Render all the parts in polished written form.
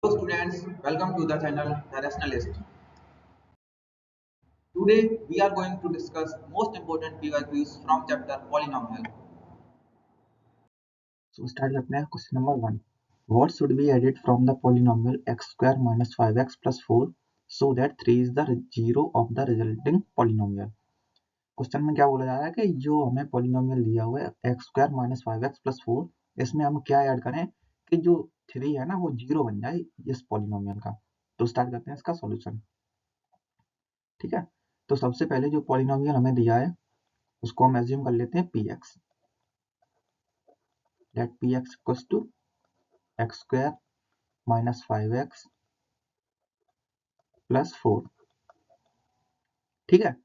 Hello students, welcome to the channel The Rationalist. Today we are going to discuss most important PYQs from chapter Polynomial. So start करते हैं question number 1. What should be added from the polynomial x square minus 5x plus 4 so that 3 is the zero of the resulting polynomial? Question में क्या बोला जा रहा है कि जो हमें पॉलिनोमियल दिया हुआ है x square minus five x plus four, इसमें हम क्या ऐड करें कि जो थ्री है ना वो जीरो बन जाए इस पॉलिनोमियल का। तो स्टार्ट करते हैं इसका सॉल्यूशन। ठीक है, तो सबसे पहले जो पॉलिनोमियल हमें दिया है उसको हम एज्यूम कर लेते हैं p x. Let p x equals to x square minus five x plus four. ठीक है,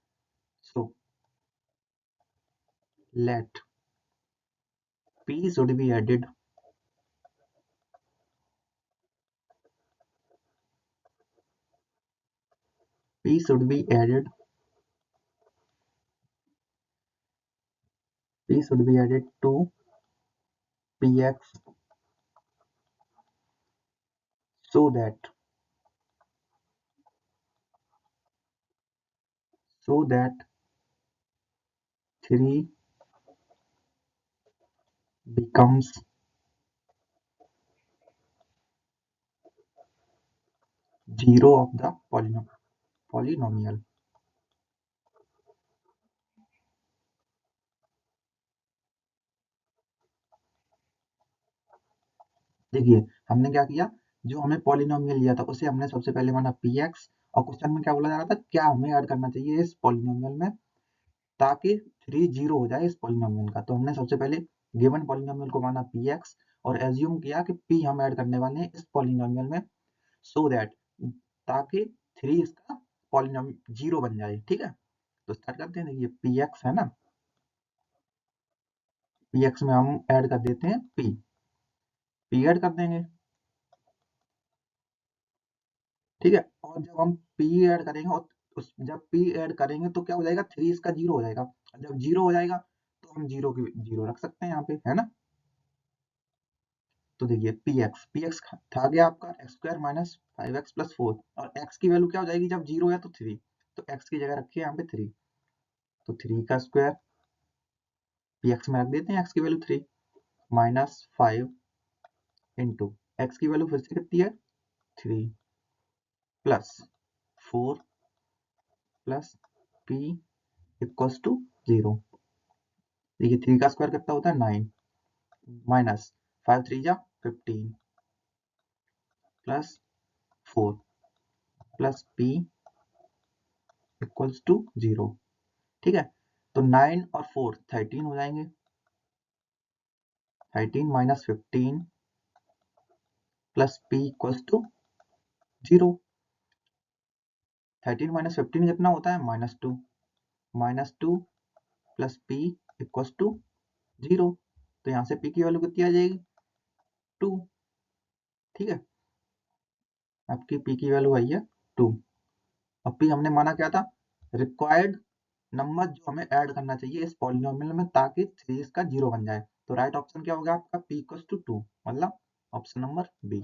so let p should be added p should be added p should be added to px so that 3 becomes zero of the polynomial. देखिए हमने क्या किया, जो हमें polynomial लिया था उसे हमने सबसे पहले माना पी एक्स, और क्वेश्चन में क्या बोला जा रहा था, क्या हमें ऐड करना चाहिए इस पॉलिनोमियल में ताकि थ्री जीरो हो जाए इस पॉलिनोमियल का। तो हमने सबसे पहले गिवन पॉलिनोमियल को माना पी एक्स और एज्यूम किया कि पी हम ऐड करने वाले हैं इस पॉलिनोमियल में सो दैट ताकि थ्री इसका पॉलिनोमियल जीरो बन जाए। ठीक है, तो स्टार्ट करते हैं। देखिए पी एक्स है ना, पी एक्स में हम ऐड कर देते हैं पी ऐड कर देंगे। ठीक है, और जब हम p ऐड करेंगे और जब p ऐड करेंगे तो क्या हो जाएगा, थ्री इसका जीरो हो जाएगा। जब जीरो हो जाएगा तो हम जीरो की जीरो रख सकते हैं यहाँ पे, है ना। तो देखिए पी एक्स था गया आपका x square minus five x plus four, और x की वैल्यू क्या हो जाएगी जब जीरो है तो थ्री। तो x की जगह रखिए यहाँ पे थ्री, तो थ्री का स्क्वायर पी एक्स में रख देते हैं, x की value three minus five into x की वैल्यू फिर से कितनी है three plus four plus p equals to zero. देखिए थ्री का स्क्वायर कितना होता है नाइन, माइनस फाइव थ्री जा fifteen plus four plus p equals to zero. ठीक है, तो नाइन और फोर थर्टीन हो जाएंगे, thirteen minus fifteen plus p equals to zero. Thirteen minus fifteen कितना होता है minus two plus p equals to zero. तो यहाँ से p की वैल्यू कितनी आ जाएगी टू। ठीक है, आपकी p की वैल्यू आई है टू। अब p हमने माना क्या था, रिक्वायर्ड नंबर जो हमें ऐड करना चाहिए इस पॉलिनोमियल में ताकि थ्री इसका जीरो बन जाए। तो राइट ऑप्शन क्या होगा आपका p इक्वल्स टू टू, मतलब ऑप्शन नंबर बी।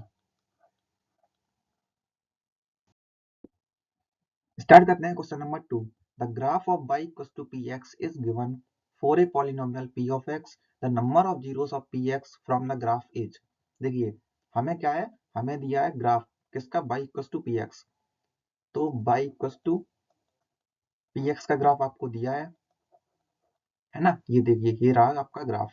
स्टार्ट करते हैं question number two. The graph of y equals to px is given for a polynomial p of x, the number of zeros of px from the graph is. देखिए हमें क्या है, हमें दिया है graph किसका y इक्वल्स टू px। तो y equals to px का ग्राफ आपको दिया है ना, ये देखिए ये रहा आपका ग्राफ।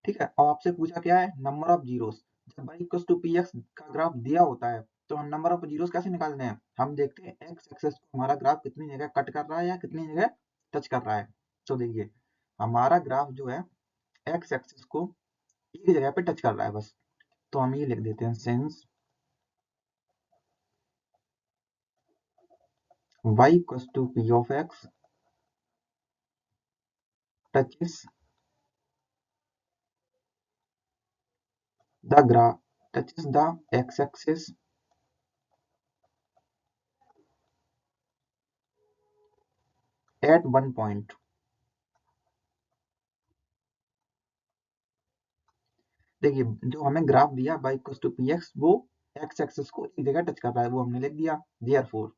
ठीक है, और आपसे पूछा क्या है नंबर ऑफ जीरोस। जब y इक्वल्स टू px का ग्राफ दिया होता है तो हम नंबर ऑफ जीरोस कैसे निकालते हैं, हम देखते हैं x एक्सेस को हमारा ग्राफ कितनी जगह कट कर रहा है या कितनी जगह टच कर रहा है। तो देखिए हमारा ग्राफ जो है x एक्सेस को एक जगह पे टच कर रहा है बस। तो हम ये लिख देते हैं since y equals to p of x touches the graph touches the x axis at one point। देखिए जो हमें ग्राफ दिया y इक्वल्स टू px वो एक्स एक्सिस को एक जगह टच कर रहा है, वो हमने लिख दिया। देयरफॉर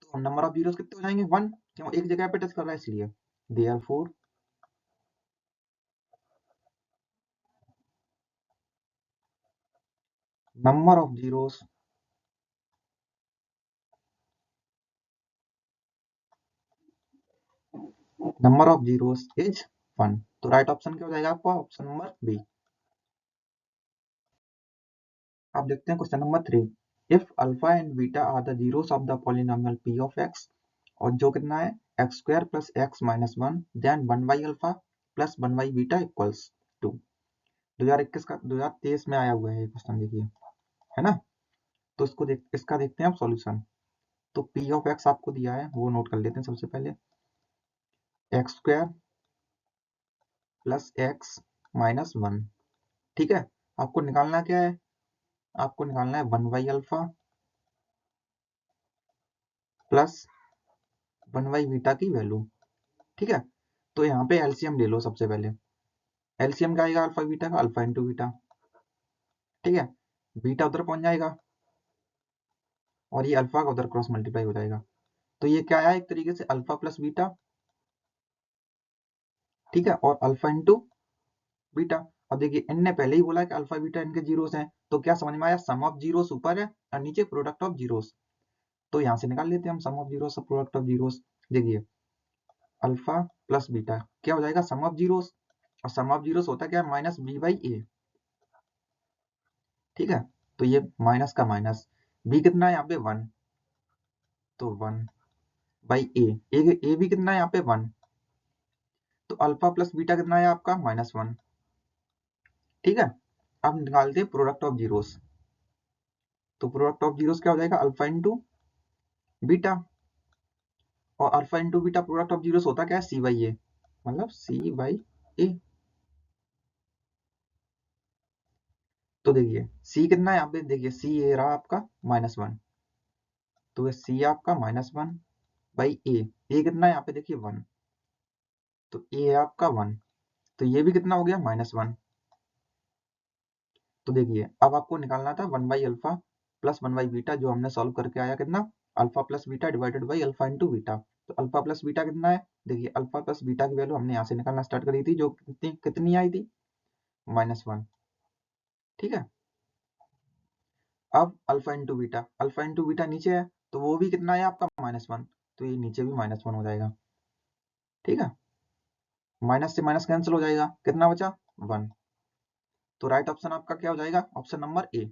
तो नंबर ऑफ जीरोस कितने हो जाएंगे 1, क्यों एक जगह पे टच कर रहा है इसलिए। Therefore number of zeros is 1। तो राइट ऑप्शन क्या हो जाएगा आपका, ऑप्शन नंबर बी। अब देखते हैं question number 3। If alpha and beta are the zeros of the polynomial p of x, और जो कितना है x square plus x minus 1, then 1 by alpha plus 1 by beta equals 2। 2021 का 2023 में आया हुआ है ये क्वेश्चन, देखिए, है ना। तो इसका देखते हैं आप सॉल्यूशन। तो पी ऑफ एक्स आपको दिया है, वो नोट कर लेते हैं सबसे पहले। X square plus x minus 1, ठीक है। आपको निकालना क्या है, आपको निकालना है 1 by alpha plus 1 by beta की वैल्यू, ठीक है। तो यहाँ पे एलसीएम ले लो सबसे पहले। एलसीएम क्या आएगा अल्फा बीटा का, अल्फा इंटू बीटा, ठीक है। बीटा उधर पहुंच जाएगा और ये अल्फा का उधर क्रॉस मल्टीप्लाई हो जाएगा। तो ये क्या आया एक तरीके से अल्फा प्लस बीटा, ठीक है, और अल्फा इंटू बीटा। अब देखिए इनने पहले ही बोला है कि अल्फा बीटा इनके जीरोस हैं, तो क्या समझ में आया, सम ऑफ जीरोस ऊपर है और नीचे प्रोडक्ट ऑफ जीरोस। तो यहाँ से निकाल लेते हैं हम सम ऑफ जीरोस और प्रोडक्ट ऑफ जीरोस। देखिए अल्फा प्लस बीटा क्या हो जाएगा, सम ऑफ जीरोस, और सम ऑफ जीरोस होता क्या है, माइनस बी बाई ए, ठीक है। तो ये माइनस का माइनस, बी कितना है यहाँ पे 1, तो 1 बाई ए भी कितना है यहाँ पे 1, तो अल्फा प्लस बीटा कितना है आपका -1, ठीक है। अब निकालते हैं प्रोडक्ट ऑफ जीरोस। तो प्रोडक्ट ऑफ जीरोस क्या हो जाएगा, अल्फा इंटू बीटा, और alpha into beta product of zeros होता क्या है, सी बाई ए, मतलब सी बाई ए। तो देखिए सी कितना है यहाँ पे, देखिए सी ए रहा आपका -1, तो ये सी आपका -1 बाई ए कितना है यहाँ पे देखिए 1, तो ए है आपका 1, तो ये भी कितना हो गया -1। तो देखिए अब आपको निकालना था 1 by alpha plus 1 by beta, जो हमने सॉल्व करके आया कितना, alpha plus beta divided by alpha into beta. तो अल्फा प्लस बीटा कितना है, देखिए अल्फा प्लस बीटा की वैल्यू हमने यहाँ से निकालना स्टार्ट करी थी, जो कितनी कितनी आई थी, -1, ठीक है। अब अल्फा इंटू बीटा नीचे है, तो वो भी कितना है आपका -1, तो ये नीचे भी -1 हो जाएगा, ठीक है। माइनस से माइनस कैंसिल हो जाएगा, कितना बचा 1। तो राइट ऑप्शन आपका क्या हो जाएगा, option number A,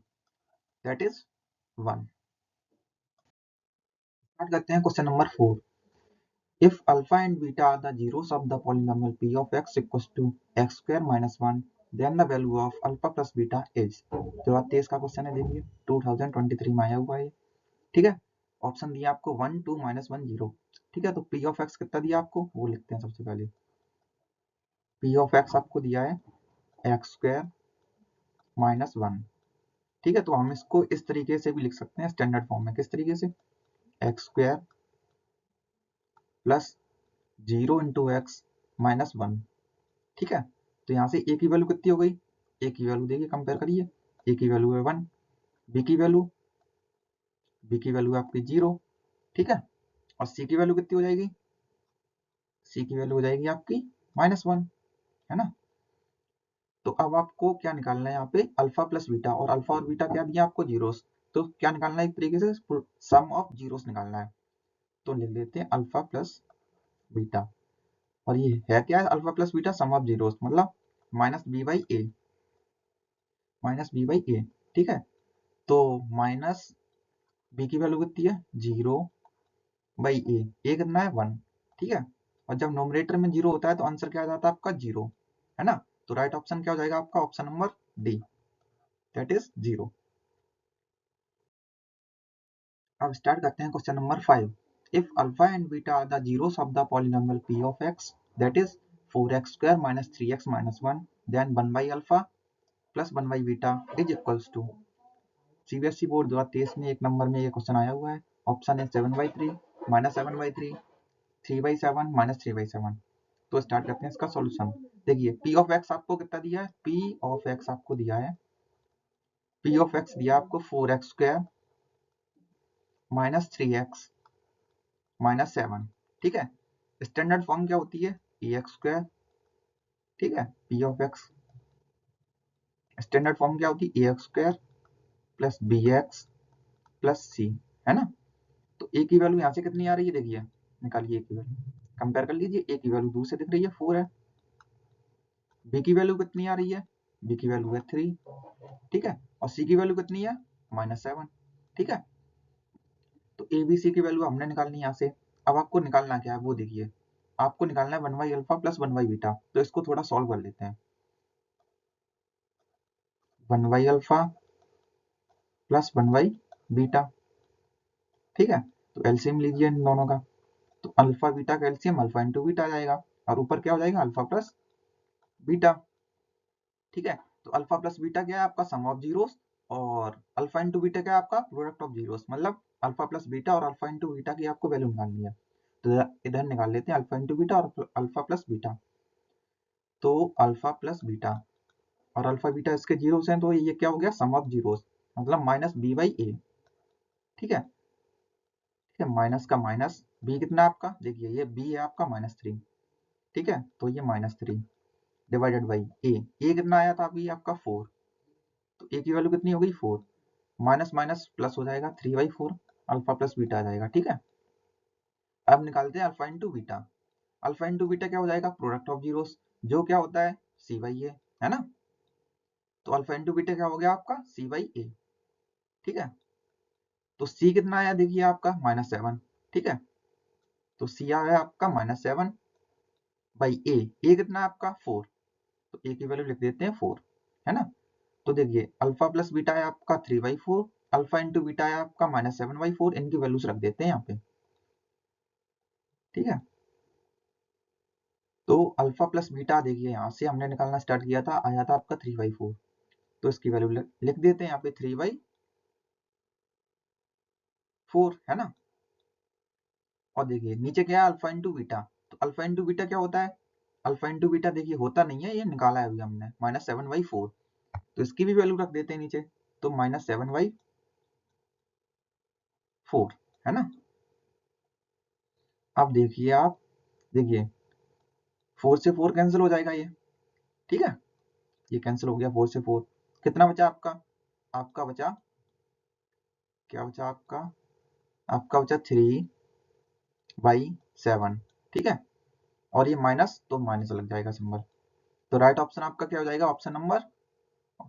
that is 1। Start करते हैं question number 4। If alpha and beta are the zeros of the polynomial p of x equals to x square minus 1, then the value of alpha plus beta is। 2023 का question है, देखिए 2023 में आया हुआ है, ठीक है। ऑप्शन दिया आपको 1 2 -1 0, ठीक है। तो p of x कितना दिया आपको, वो लिखते हैं सबसे पहले। p of x आपको दिया है x स्क्वायर माइनस 1, ठीक है। तो हम इसको इस तरीके से भी लिख सकते हैं स्टैंडर्ड फॉर्म में, किस तरीके से, x square plus 0 into x minus 1, ठीक है। तो यहाँ से ए की वैल्यू कितनी हो गई, ए की वैल्यू देखिए कंपेयर करिए, ए की वैल्यू है 1, बी की वैल्यू आपकी 0, ठीक है। और सी की वैल्यू कितनी हो जाएगी, सी की वैल्यू हो जाएगी आपकी -1, है ना। तो अब आपको क्या निकालना है यहाँ पे, अल्फा प्लस बीटा, और अल्फा और बीटा क्या दिया आपको, जीरोस। तो क्या निकालना है, एक तरीके से सम ऑफ जीरोस निकालना है। तो लिख देते हैं अल्फा प्लस बीटा, और ये है क्या है, alpha plus beta sum of zeros, मतलब माइनस बी बाई ए, ठीक है। तो माइनस बी की वैल्यू कितनी है 0 बाई ए कितना है 1, ठीक है। और जब नोमरेटर में 0 होता है तो आंसर क्या आ जाता है आपका 0, है ना। तो राइट ऑप्शन क्या हो जाएगा आपका, option number D, that is 0। अब स्टार्ट करते हैं question number 5। If alpha and beta are the zeros of the polynomial p of x, that is 4x square minus 3x minus 1, then 1 by alpha plus 1 by beta is equals to. CBSE board 2023 में एक number में ये question आया हुआ है। Option है 7/3 -7/3, 3/7 -3/7। तो start करते हैं इसका सॉल्यूशन। देखिए p ऑफ x आपको कितना दिया है, p ऑफ x आपको दिया है पी ऑफ एक्स दिया आपको 4x² माइनस 3x माइनस 7, ठीक है। स्टैंडर्ड फॉर्म क्या होती है, ax², ठीक है। P of x standard form क्या होती है, ax² plus bx plus c, है ना। तो a की वैल्यू यहाँ से कितनी आ रही है, देखिए निकालिए a की वैल्यू, कंपेयर कर लीजिए। a की वैल्यू दूर से दिख रही है 4 है, b की वैल्यू कितनी आ रही है, b की वैल्यू है 3, ठीक है। और c की वैल्यू कितनी है, -7, ठीक है। तो ए बी सी की वैल्यू हमने निकालनी है यहाँ से। अब आपको निकालना क्या है वो देखिए, आपको निकालना है 1 by alpha plus 1 by beta. तो इसको थोड़ा सॉल्व कर लेते हैं। 1 by alpha plus 1 by beta, ठीक है। तो एलसीएम लीजिए इन दोनों का। तो अल्फा बीटा का एलसीएम अल्फा इंटू बीटा आ जाएगा, और ऊपर क्या हो जाएगा, अल्फा प्लस बीटा, ठीक है। तो अल्फा प्लस बीटा क्या है आपका, सम ऑफ जीरोस, और अल्फा इंटू बीटा क्या है आपका, प्रोडक्ट ऑफ जीरोस। मतलब अल्फा प्लस बीटा और अल्फा इंटू बीटा की आपको वैल्यू निकालनी है। तो इधर निकाल लेते हैं अल्फा इंटू बीटा और अल्फा प्लस बीटा। तो अल्फा प्लस बीटा और अल्फा बीटा इसके जीरोस हैं, तो ये क्या हो गया, सम ऑफ जीरोस, मतलब माइनस बी बाई ए, ठीक है। ठीक है, माइनस का माइनस, बी कितना है आपका, देखिए ये बी है आपका -3, ठीक है। तो ये -3 डिवाइडेड बाई ए कितना आया था अभी आपका 4, तो ए की वैल्यू कितनी हो गई 4, माइनस माइनस प्लस हो जाएगा 3/4, अल्फा प्लस बीटा आ जाएगा, ठीक है। अब निकालते हैं alpha into beta. Alpha into beta क्या हो जाएगा, प्रोडक्ट ऑफ जीरोस, जो क्या होता है सी बाई ए, है ना। तो अल्फा इंटू बीटा क्या हो गया आपका, सी बाई ए, ठीक है। तो सी कितना आया देखिए आपका -7, ठीक है। तो सी आया आपका -7 बाई ए कितना है आपका 4, तो ए की वैल्यू लिख देते हैं 4, है ना। तो देखिए अल्फा प्लस बीटा है आपका 3/4, अल्फा इंटू बीटा है आपका -7/4, इनकी वैल्यूज रख देते हैं यहाँ पे, ठीक है। तो अल्फा प्लस बीटा देखिए यहाँ से हमने निकालना स्टार्ट किया था, आया था आपका 3/4, तो इसकी वैल्यू लिख देते हैं यहाँ पे 3/4, है ना। और देखिए नीचे क्या है, अल्फा इंटू बीटा। तो अल्फा इंटू बीटा क्या होता है, अल्फा इंटू बीटा देखिए होता नहीं है, ये निकाला है अभी हमने -7/4, तो इसकी भी वैल्यू रख देते हैं नीचे। तो -7/4, है ना। अब देखिए आप, देखिए 4 से 4 कैंसिल हो जाएगा ये, ठीक है। ये कैंसिल हो गया 4 से 4, कितना बचा आपका, आपका बचा, क्या बचा आपका, आपका बचा 3/7, ठीक है। और ये माइनस, तो माइनस लग जाएगा सिंबल। तो राइट ऑप्शन आपका क्या हो जाएगा, ऑप्शन नंबर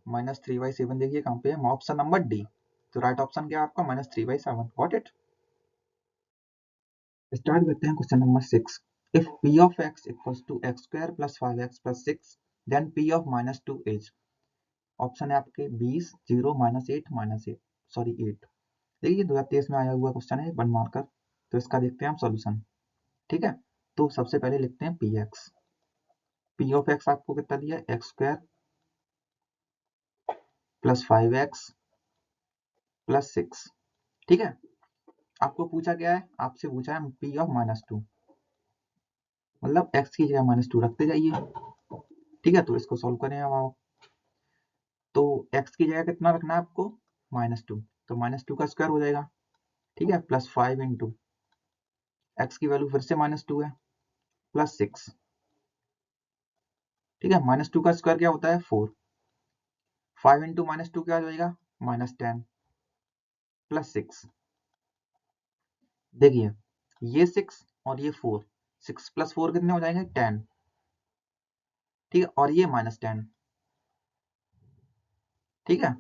-3/7, देखिए कहाँ पे है, ऑप्शन नंबर डी। तो राइट ऑप्शन क्या है आपका, -3/7, गॉट इट। स्टार्ट करते हैं question number 6। If p of x equals to x² plus 5x plus 6, then p of -2 is, option है आपके 20, 0, -8, -8, सॉरी 8। देखिए 2023 में आया हुआ क्वेश्चन है, 1 मार्कर। तो इसका देखते हैं हम सॉल्यूशन, ठीक है। तो सबसे पहले लिखते हैं p x. P of x आपको कितना दिया, x² प्लस 5x प्लस 6, ठीक है। आपको पूछा क्या है, आपसे पूछा है पी ऑफ -2, मतलब x की जगह -2 रखते जाइए, ठीक है। तो इसको सोल्व करें अब आप। तो x की जगह कितना रखना है आपको, -2, तो -2 का स्क्वायर हो जाएगा, ठीक है, प्लस 5 इंटू एक्स की वैल्यू फिर से -2 है, प्लस 6, ठीक है। -2 का स्क्वायर क्या होता है 4, 5 इंटू -2 क्या हो जाएगा, -10 प्लस 6। देखिए ये 6 और ये 4, 6 प्लस 4 कितने हो जाएंगे 10, ठीक है। और ये -10, ठीक है।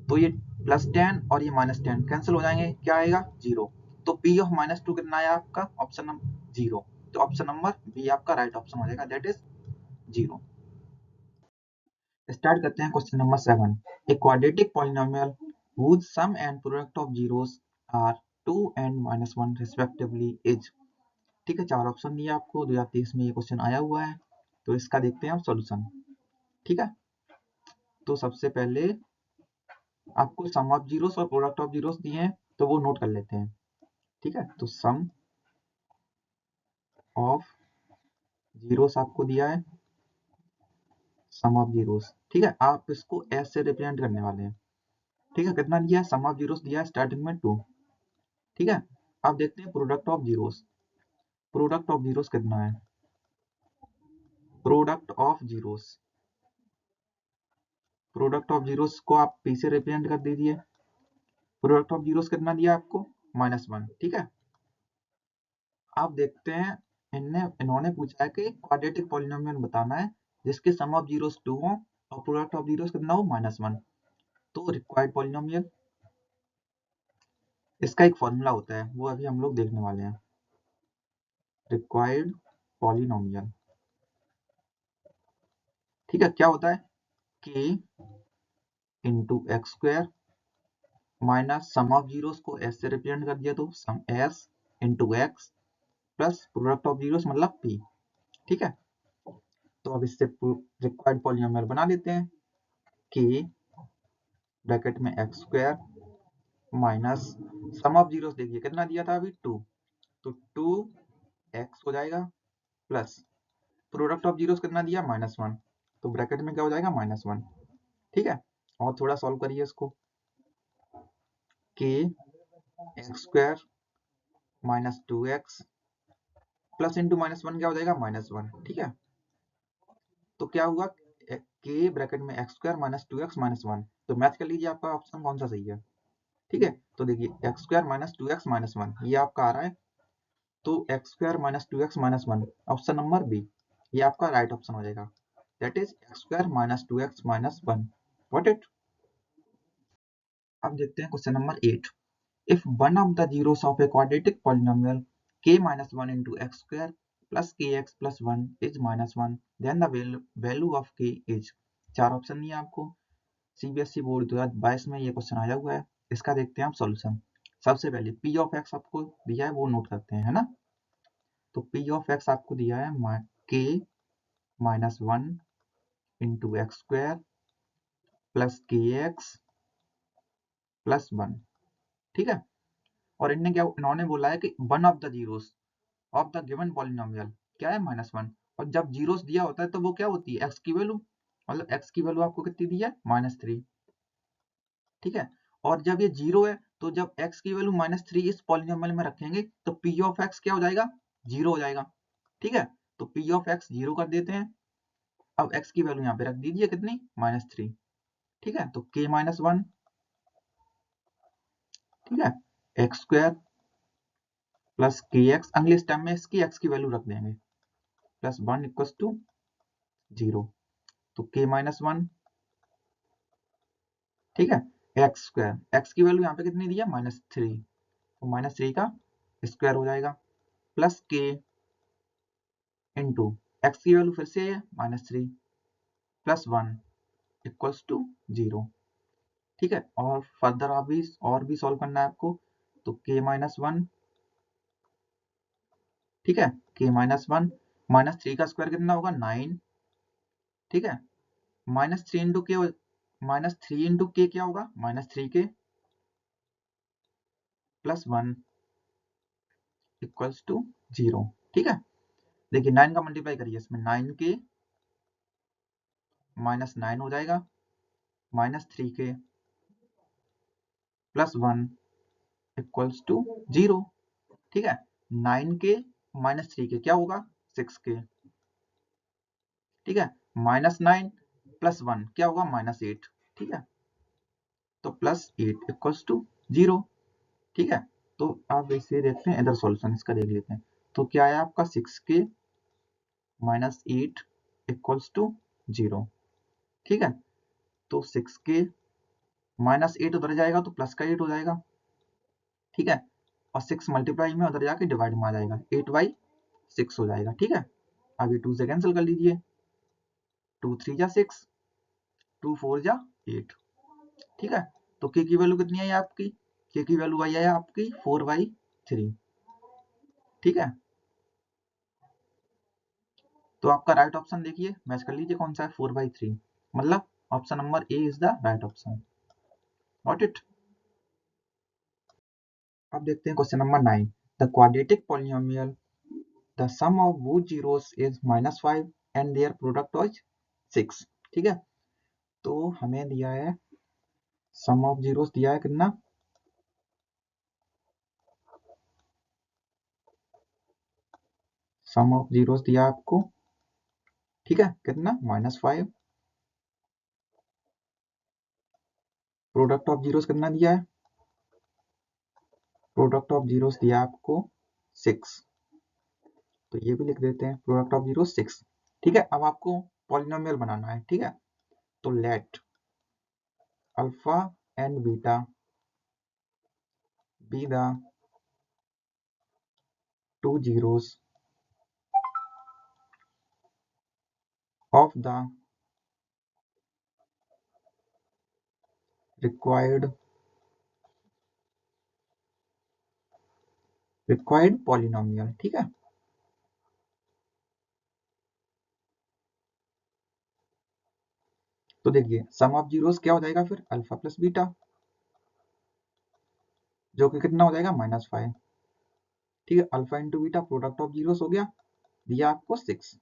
तो ये +10 और ये -10 कैंसिल हो जाएंगे, क्या आएगा 0। तो P ऑफ -2 कितना आया आपका, ऑप्शन नंबर 0। तो ऑप्शन नंबर बी आपका राइट ऑप्शन हो जाएगा, दैट इज 0। स्टार्ट करते हैं question number 7। A quadratic polynomial whose sum and product of zeros are 2 and -1 respectively is, ठीक है। 4 ऑप्शन दिए आपको, 2023 में ये क्वेश्चन आया हुआ है। तो इसका देखते हैं हम सॉल्यूशन, ठीक है। तो सबसे पहले आपको सम ऑफ जीरोस और प्रोडक्ट ऑफ जीरोस दिए हैं, तो वो नोट कर लेते हैं, ठीक है। तो सम ऑफ जीरोस आपको दिया है, सम ऑफ जीरोस, ठीक है, आप इसको एस से रिप्रेजेंट करने वाले हैं। ठीक है, कितना दिया है, सम ऑफ जीरोस दिया है स्टार्टिंग में 2। ठीक है, अब देखते हैं product of zeros. Product of zeros कितना है, product of zeros, product of zeros को आप पी से रिप्रेजेंट कर दीजिए। प्रोडक्ट ऑफ जीरोस कितना दिया आपको, -1। ठीक है, आप देखते हैं इन्होंने पूछा है कि क्वाड्रेटिक पॉलिनोमियल बताना है जिसके सम ऑफ जीरोस 2 हो और प्रोडक्ट ऑफ जीरोस कितना हो, -1। तो रिक्वायर्ड पॉलिनोमियल, इसका एक फॉर्मूला होता है, वो अभी हम लोग देखने वाले हैं। रिक्वायर्ड पॉलिनोमियल, ठीक है, क्या होता है, k into x square minus sum of zeros को s से रिप्रेजेंट कर दिया तो सम s into X plus product of zeros मतलब p। ठीक है, तो अब इससे रिक्वायर्ड पॉलिनोमियल बना लेते हैं। k ब्रैकेट में X square minus sum of zeros, देखिए कितना दिया था अभी 2, तो 2x हो जाएगा प्लस प्रोडक्ट ऑफ जीरोस कितना दिया, -1, तो ब्रैकेट में क्या हो जाएगा, -1। ठीक है, और थोड़ा सॉल्व करिए इसको। k x square minus 2x plus into -1 क्या हो जाएगा, -1। ठीक है, तो क्या हुआ, k ब्रैकेट में X square minus 2x minus 1, तो मैच कर लीजिए आपका ऑप्शन कौन सा सही है। ठीक है, तो देखिए x square minus 2x minus 1 ये आपका आ रहा है, तो x square minus 2x minus 1 option number B, ये आपका राइट ऑप्शन हो जाएगा। That is x square minus 2x minus 1। Got it. अब देखते हैं question number 8। If one of the zeros of a quadratic polynomial k minus 1 into x square plus kx plus 1 is -1, then the value of k is। चार option दिए आपको, CBSE board 2022 में ये question आया हुआ है। इसका देखते हैं आप सॉल्यूशन। सबसे पहले p ऑफ x आपको दिया है वो नोट करते हैं, है ना। तो p ऑफ x आपको दिया है k minus 1 into x square plus के एक्स प्लस 1। ठीक है, और इन्होंने बोला है कि one of the zeros of the given polynomial क्या है, -1। और जब जीरोस दिया होता है तो वो क्या होती है, एक्स की वैल्यू, मतलब एक्स की वैल्यू आपको कितनी दी है, -3। ठीक है, और जब ये जीरो है तो जब एक्स की वैल्यू -3 इस पॉलिनोमियल में रखेंगे तो पी ऑफ एक्स क्या हो जाएगा, जीरो हो जाएगा। ठीक है, तो पी ऑफ एक्स जीरो कर देते हैं। अब एक्स की वैल्यू यहाँ पे रख दीजिए कितनी, -3। ठीक है, तो k -1, ठीक है, एक्स स्क्वायर प्लस के एक्स, अगले स्टेप में इसकी एक्स की वैल्यू रख देंगे, प्लस 1 इक्वल टू 0। तो k -1, ठीक है, एक्स स्क्वायर, एक्स की वैल्यू यहाँ पे कितनी दी है, -3, तो -3 का स्क्वायर हो जाएगा प्लस के इंटू एक्स की वैल्यू फिर से है -3 प्लस 1 इक्वल्स टू 0। ठीक है, और फर्दर और भी सॉल्व करना है आपको, तो k -1, ठीक है, k -1 -3 का स्क्वायर कितना होगा, 9। ठीक है, -3 इंटू के, -3 इंटू के क्या होगा, -3k प्लस 1 इक्वल्स टू 0। ठीक है, देखिए 9 का मल्टीप्लाई करिए इसमें, 9k -9 हो जाएगा, -3k प्लस 1 इक्वल्स टू 0। ठीक है, 9k -3k क्या होगा, 6k। ठीक है, -9 प्लस 1 क्या होगा, -8। ठीक है, तो +8 इक्वल्स टू 0। ठीक है, तो आप इसे देखते हैं, इधर सॉल्यूशन इसका देख लेते हैं। तो क्या है आपका, 6k -8 इक्वल्स टू 0। ठीक है, तो 6k -8 उधर जाएगा तो प्लस का 8 हो जाएगा। ठीक है, और 6 मल्टीप्लाई में उधर जाके डिवाइड में आ जाएगा, 8/6 हो जाएगा। ठीक है, अब ये 2 से कैंसिल कर लीजिए, 2 3 जा 6, 2 4 जा 8। ठीक है, तो k की वैल्यू कितनी आई आपकी, k की वैल्यू आई है आपकी 4/3। ठीक है, तो आपका राइट ऑप्शन देखिए, मैच कर लीजिए कौन सा है, 4/3, मतलब option number A is the right option. Got it. अब देखते हैं question number 9। The quadratic polynomial the sum of whose zeros is -5 and their product was 6। ठीक है, तो हमें दिया है सम ऑफ जीरोस दिया है कितना, सम ऑफ जीरोस दिया आपको, ठीक है, कितना -5। प्रोडक्ट ऑफ जीरोस कितना दिया है, प्रोडक्ट ऑफ जीरोस दिया आपको 6, तो ये भी लिख देते हैं, प्रोडक्ट ऑफ जीरो 6। ठीक है, अब आपको पॉलिनोमियल बनाना है, ठीक है, तो let alpha and beta be the two zeros of the required polynomial, ठीक है। तो देखिए सम ऑफ जीरोस क्या हो जाएगा फिर अल्फा प्लस बीटा, जो कि कितना हो जाएगा -5, ठीक है। Alpha into beta product of zeros हो गया, दिया आपको 6,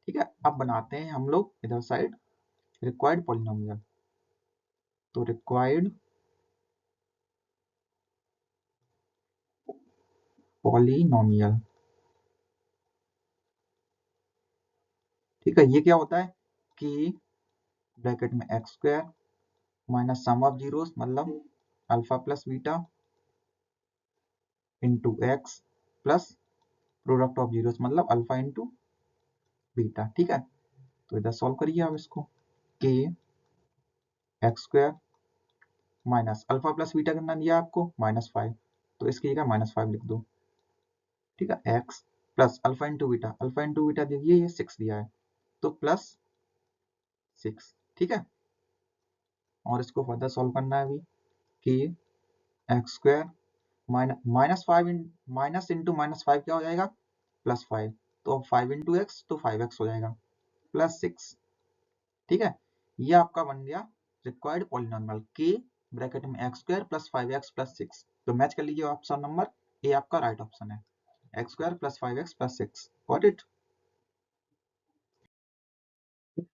ठीक है। अब बनाते हैं हम लोग इधर साइड रिक्वायर्ड पॉलिनोमियल, तो रिक्वायर्ड पॉलिनोमियल, ठीक है। ये क्या होता है कि ब्रैकेट में X square minus sum of zeros मतलब alpha plus beta into X plus product of zeros मतलब अल्फा इंटू बीटा, ठीक है। तो इधर सॉल्व करिए आप इसको, k X square minus alpha plus beta कितना दिया आपको -5, तो इसकी जगह -5 लिख दो, ठीक है। X plus alpha into beta देखिए ये 6 दिया है, तो प्लस 6, ठीक है। और इसको फर्दर सॉल्व करना है अभी, कि एक्स स्क्वायर माइनस इंटू -5 क्या हो जाएगा +5, तो अब 5 इंटू एक्स तो 5x हो जाएगा +6, ठीक है। ये आपका बन गया रिक्वायर्ड पॉलिनोमियल के ब्रैकेट में X square plus 5x plus 6, तो मैच कर लीजिए ऑप्शन नंबर ए आपका राइट ऑप्शन है, x square plus 5x plus 6, got it.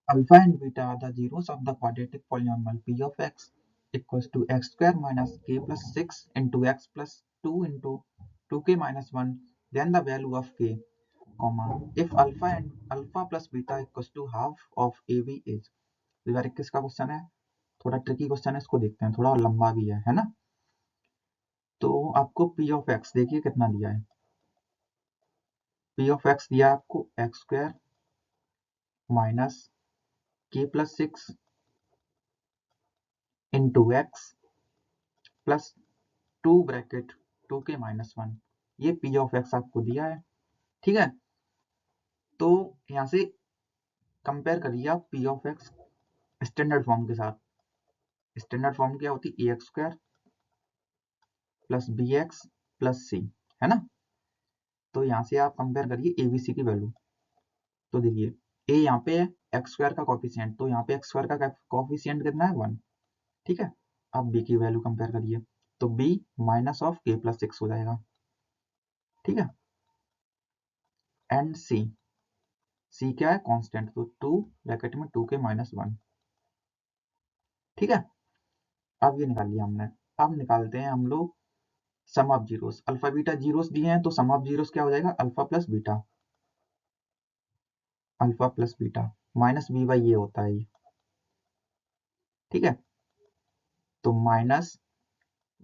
Alpha and beta are the zeros of the quadratic polynomial p of x equals to x square minus k plus 6 into x plus 2 into 2k minus 1, then the value of k, comma, if alpha plus beta equals to half of ab is। 2021 का question है, थोड़ा tricky question है, इसको देखते हैं, थोड़ा लंबा भी है ना। तो आपको p of x देखिए कितना दिया है, p of x दिया आपको x square minus k plus 6 into X plus 2 bracket 2k minus 1, ये p ऑफ x आपको दिया है, ठीक है। तो यहाँ से कंपेयर करिए आप p of x standard form के साथ, स्टैंडर्ड फॉर्म क्या होती है ax square plus bx plus c, है ना। तो यहाँ से आप कंपेयर करिए a b c की वैल्यू, तो देखिए a यहाँ पे है एक्स स्क्वायर का कॉफिशिएंट, तो यहाँ पे एक्स स्क्वायर का कॉफिशिएंट कितना है 1, ठीक है। अब b की वैल्यू कंपेयर करिए, तो b minus of k plus 6 हो जाएगा, ठीक है। एंड c क्या है कांस्टेंट, तो 2 ब्रैकेट में 2k माइनस 1, ठीक है। अब ये निकाल लिया हमने, अब निकालते हैं हम लोग sum of zeros, alpha beta zeros दिए हैं, तो सम ऑफ जीरोस क्या हो जाएगा alpha plus beta, alpha plus beta minus B by ये होता है ये, ठीक है। तो माइनस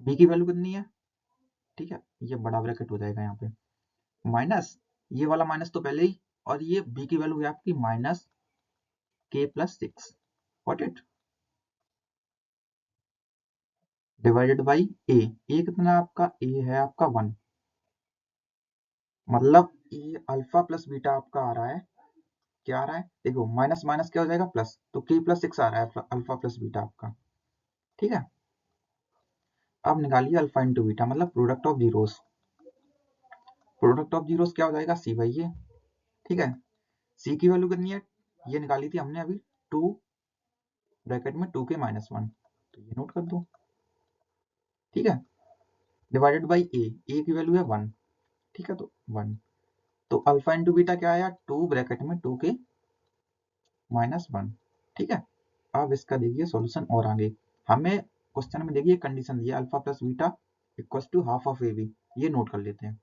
बी की वैल्यू कितनी है, ठीक है, ये बड़ा ब्रैकेट हो जाएगा यहाँ पे, माइनस ये वाला माइनस तो पहले ही, और ये बी की वैल्यू है आपकी minus k plus 6, got it, divided by A कितना आपका, ए है आपका 1, मतलब ये अल्फा प्लस बीटा आपका आ रहा है, क्या आ रहा है देखो, माइनस माइनस क्या हो जाएगा प्लस, तो k प्लस 6 आ रहा है अल्फा प्लस बीटा आपका, ठीक है। अब निकालिए अल्फा इंटू बीटा मतलब product of zeros, product of zeros क्या हो जाएगा सी बाई ए, ठीक है। सी की वैल्यू कितनी है, ये निकाली थी हमने अभी 2 ब्रैकेट में 2k माइनस 1, तो ये नोट कर दो, ठीक है, डिवाइडेड बाई ए की वैल्यू है 1, ठीक है, तो 1, तो अल्फा इंटू बीटा क्या आया 2 ब्रैकेट में 2k माइनस 1, ठीक है। अब इसका देखिए सॉल्यूशन और आगे हमें क्वेश्चन में देखिए कंडीशन दिया alpha plus beta equals to half of a b, ये नोट कर लेते हैं।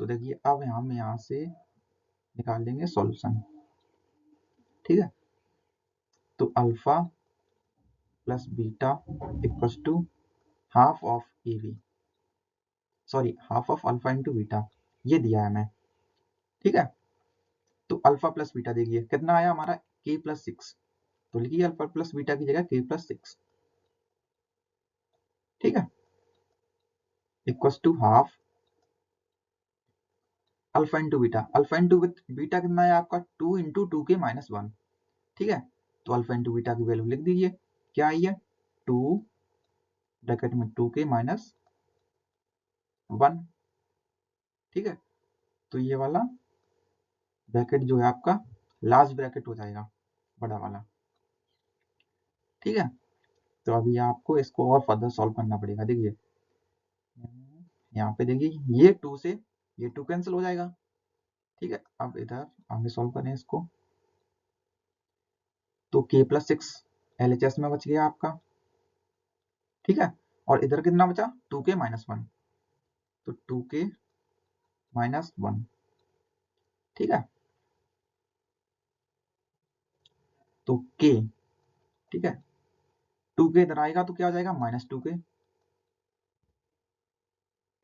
तो देखिए अब हम यहाँ से निकाल लेंगे सॉल्यूशन, ठीक है। तो alpha plus beta equals to half of a b, sorry half of alpha into beta, ये दिया है हमें, ठीक है। तो अल्फा प्लस बीटा देखिए कितना आया हमारा के प्लस 6, तो लिखिए अल्फा प्लस बीटा की जगह के प्लस 6, ठीक है, equals to half alpha into beta, alpha into beta कितना है आपका 2 इंटू 2 के माइनस 1, ठीक है। तो अल्फा इंटू बीटा की वैल्यू लिख दीजिए, क्या आई है 2 ब्रैकेट में 2 के माइनस 1, ठीक है। तो ये वाला ब्रैकेट जो है आपका लास्ट ब्रैकेट हो जाएगा, बड़ा वाला, ठीक है। तो अभी आपको इसको और फर्दर सॉल्व करना पड़ेगा। देखिए यहाँ पे देखिए ये 2 से ये 2 कैंसिल हो जाएगा, ठीक है। अब इधर आगे सॉल्व करें इसको, तो k प्लस 6 LHS में बच गया आपका, ठीक है। और इधर कितना बचा 2k माइनस 1, तो 2k माइनस 1, ठीक है। तो k, ठीक है, 2k इधर आएगा तो क्या हो जाएगा माइनस 2k,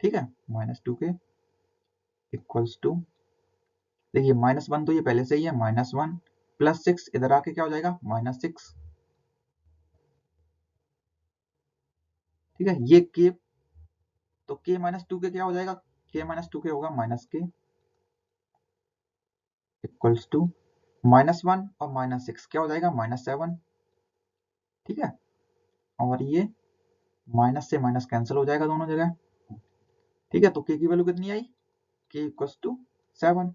ठीक है, माइनस 2k इक्वल्स टू, देखिए माइनस 1 तो ये पहले से ही है, माइनस 1 प्लस 6 इधर आके क्या हो जाएगा माइनस 6, ठीक है। ये k, तो k माइनस 2k क्या हो जाएगा, k माइनस 2k होगा minus k equals to minus 1 और माइनस 6 क्या हो जाएगा माइनस 7, ठीक है। और ये माइनस से माइनस कैंसिल हो जाएगा दोनों जगह, ठीक है। तो k की वैल्यू कितनी आई, k इक्वल्स टू 7।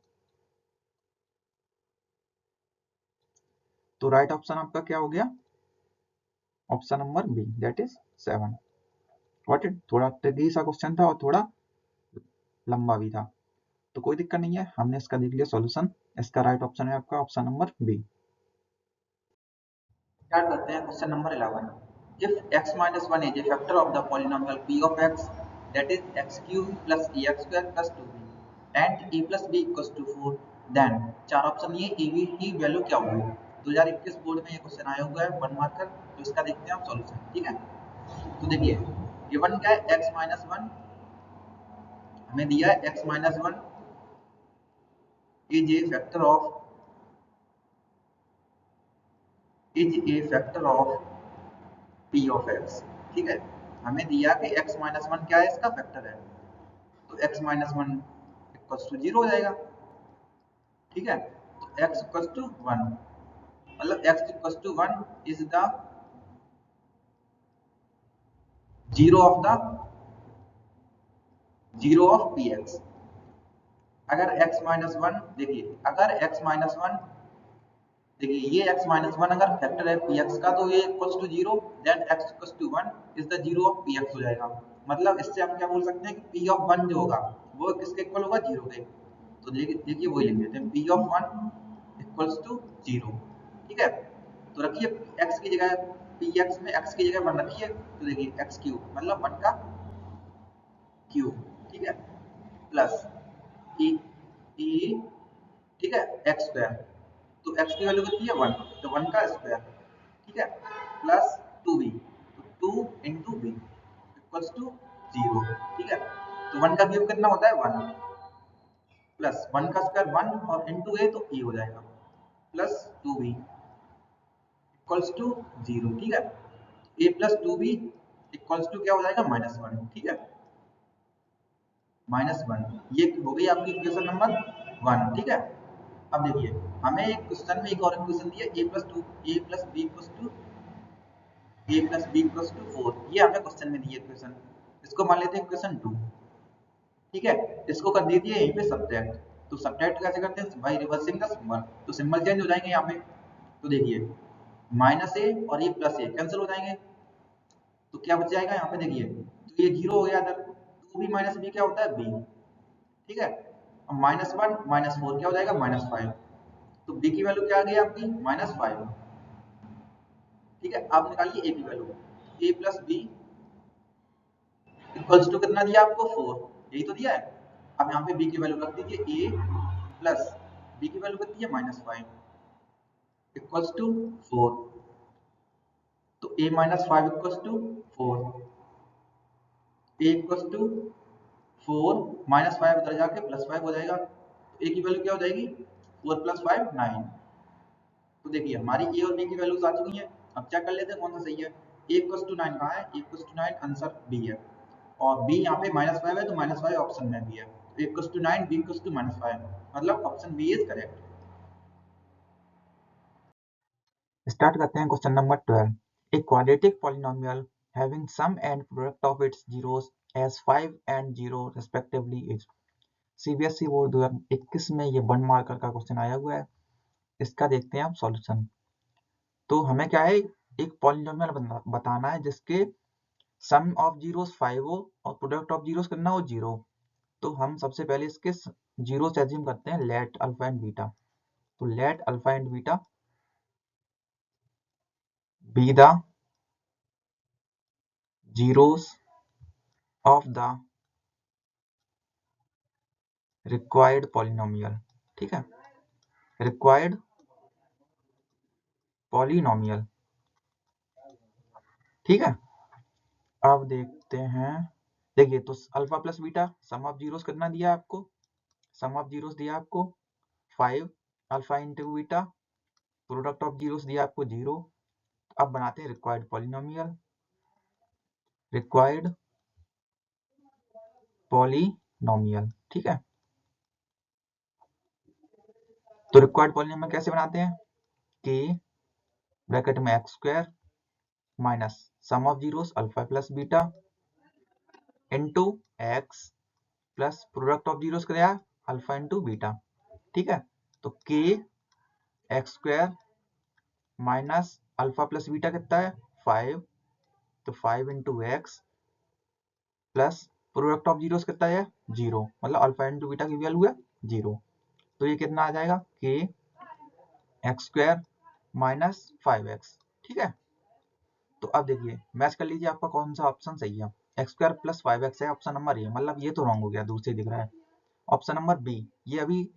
तो राइट ऑप्शन आपका क्या हो गया, option number B, that is 7। Got it, थोड़ा ट्रिकी सा क्वेश्चन था और थोड़ा लंबा भी था, तो कोई दिक्कत नहीं है, हमने इसका देख लिया सॉल्यूशन। इसका राइट ऑप्शन है आपका ऑप्शन नंबर बी। स्टार्ट करते हैं question number 11। If x minus 1 is a factor of the polynomial p of x, that is x cube plus ax square plus 2b and a plus b equals to 4, then चार option ये a b की value क्या होगी। 2021 board में ये question आया हुआ है 1 मार्कर, तो इसका देखते हैं आप सॉल्यूशन, ठीक है। तो देखिए गिवन क्या है x minus 1, हमें दिया है x minus 1 is a factor of p of x, ठीक है। हमें दिया कि x minus 1 क्या है, इसका फैक्टर है, तो x minus 1 इक्वल्स टू 0 हो जाएगा, ठीक है। तो x इक्वल्स टू 1, मतलब x equals to 1 is the zero of px। अगर x माइनस 1, देखिए अगर x माइनस 1, देखिए ये x माइनस 1 अगर फैक्टर है px का, तो ये equals to 0, then x equals to 1 is the zero of px हो जाएगा। मतलब इससे हम क्या बोल सकते हैं कि p ऑफ 1 जो होगा वो किसके इक्वल होगा, 0 के। तो देखिए वही लिख देते हैं, p ऑफ 1 इक्वल्स टू 0, ठीक है। तो रखिए x की जगह, px में x की जगह 1 रखिए, तो देखिए x क्यूब मतलब 1 का क्यूब, ठीक है, प्लस e e, ठीक है, एक्स स्क्वायर, तो x की वैल्यू कितनी है 1, तो 1 का स्क्वायर, ठीक है, प्लस 2b, तो 2 इंटू बी इक्वल्स टू 0, ठीक है। तो 1 का क्यूब कितना होता है 1, प्लस 1 का स्क्वायर 1 और इंटू ए तो ए हो जाएगा, प्लस 2b इक्वल्स टू 0, ठीक है। ए प्लस 2b इक्वल्स टू क्या हो जाएगा माइनस 1, ठीक है, माइनस 1, ये हो गई आपकी इक्वेशन नंबर 1, ठीक है। अब देखिए हमें एक क्वेश्चन में एक और इक्वेशन दी है a plus b equals to a plus b equals to 4, ये हमें क्वेश्चन में दी है इक्वेशन, इसको मान लेते हैं इक्वेशन 2, ठीक है। इसको कर दीजिए यहीं पे सब्ट्रैक्ट, तो सब्ट्रैक्ट कैसे करते हैं बाय रिवर्सिंग द सिंबल, तो सिंबल चेंज हो जाएंगे यहाँ पे। तो देखिए माइनस ए और ये प्लस ए कैंसिल हो जाएंगे, तो क्या बच जाएगा यहाँ पे, देखिए तो ये 0 हो गया इधर, 2b माइनस b क्या होता है b, ठीक है। अब माइनस 1 माइनस 4 क्या हो जाएगा माइनस 5, तो b की वैल्यू क्या आ गई आपकी माइनस 5, ठीक है, आप निकालिए ए की value, a plus b equals to कितना दिया आपको 4, यही तो दिया है। अब यहाँ पे बी की वैल्यू रख दीजिए, ए प्लस बी की वैल्यू कितनी है -5 इक्वल्स टू 4, तो a -5 equals to 4, a equals to 4 -5 उधर जाके +5 हो जाएगा, तो a की वैल्यू क्या हो जाएगी 4 + 5 9। तो देखिए हमारी a और b की वैल्यूज आ चुकी हैं। अब चेक कर लेते हैं कौन सा सही है। a इक्वल्स टू 9 कहाँ है, a equals to 9 answer b है, और b यहाँ पे -5 है तो -5 ऑप्शन में भी है, तो a equals to 9 b equals to -5, मतलब option B is correct. Start करते हैं question number 12। A quadratic polynomial having sum and product of its zeros as 5 and 0 respectively is. CBSE board 2021 में ये 1 मार्कर का क्वेश्चन आया हुआ है। इसका देखते हैं आप सॉल्यूशन। तो हमें क्या है, एक पॉलिनोमियल बताना है जिसके सम ऑफ जीरोस 5 हो और प्रोडक्ट ऑफ जीरोस कितना हो 0। तो हम सबसे पहले इसके जीरोस एज्यूम करते हैं, लेट अल्फा एंड बीटा। तो let alpha and beta be the zeros of the required polynomial. ठीक है, रिक्वायर्ड पॉलिनोमियल। ठीक है, अब देखते हैं। देखिए तो alpha plus beta sum of zeros कितना दिया आपको, सम ऑफ जीरोस दिया आपको 5 alpha into beta, product of zeros दिया आपको 0। अब बनाते हैं रिक्वायर्ड पॉलिनोमियल, रिक्वायर्ड पॉलिनोमियल। ठीक है, तो रिक्वायर्ड पॉलिनोमियल कैसे बनाते हैं, के ब्रैकेट में X square minus sum of zeros alpha plus beta into X plus product of zeros क्या है अल्फा इंटू बीटा। ठीक है, तो k X square minus alpha plus beta कितना है 5, तो 5 into X plus product of zeros कितना है 0, मतलब अल्फा इंटू बीटा की वैल्यू है 0। तो ये कितना आ जाएगा के एक्स स्क्वायर माइनस 5x। ठीक है, तो अब देखिए मैच कर लीजिए आपका कौन सा ऑप्शन सही है। एक्स स्क्वायर प्लस 5x है ऑप्शन नंबर ए, मतलब ये तो रॉन्ग हो गया, दूर से दिख रहा है। ऑप्शन नंबर बी ये अभी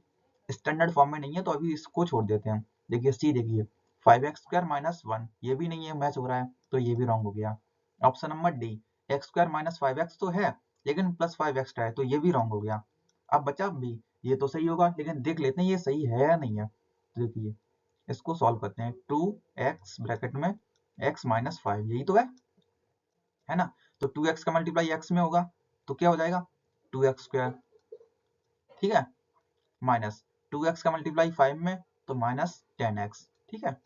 स्टैंडर्ड फॉर्म में नहीं है, तो अभी इसको छोड़ देते हैं। देखिए सी देखिए 5x स्क्वायर माइनस 1 ये भी नहीं है, मैच हो रहा है, तो ये भी रॉन्ग हो गया। Option number D x square minus 5x तो है लेकिन प्लस 5 एक्स्ट्रा है, तो ये भी रॉन्ग हो गया। अब बचा बी, ये तो सही होगा, लेकिन देख लेते हैं ये सही है या नहीं है। तो देखिए इसको सॉल्व करते हैं, 2x ब्रैकेट में x माइनस 5 यही तो है ना। तो 2x का मल्टीप्लाई x में होगा तो क्या हो जाएगा 2x स्क्वायर। ठीक है, माइनस 2x का मल्टीप्लाई 5 में तो माइनस 10x। ठीक है,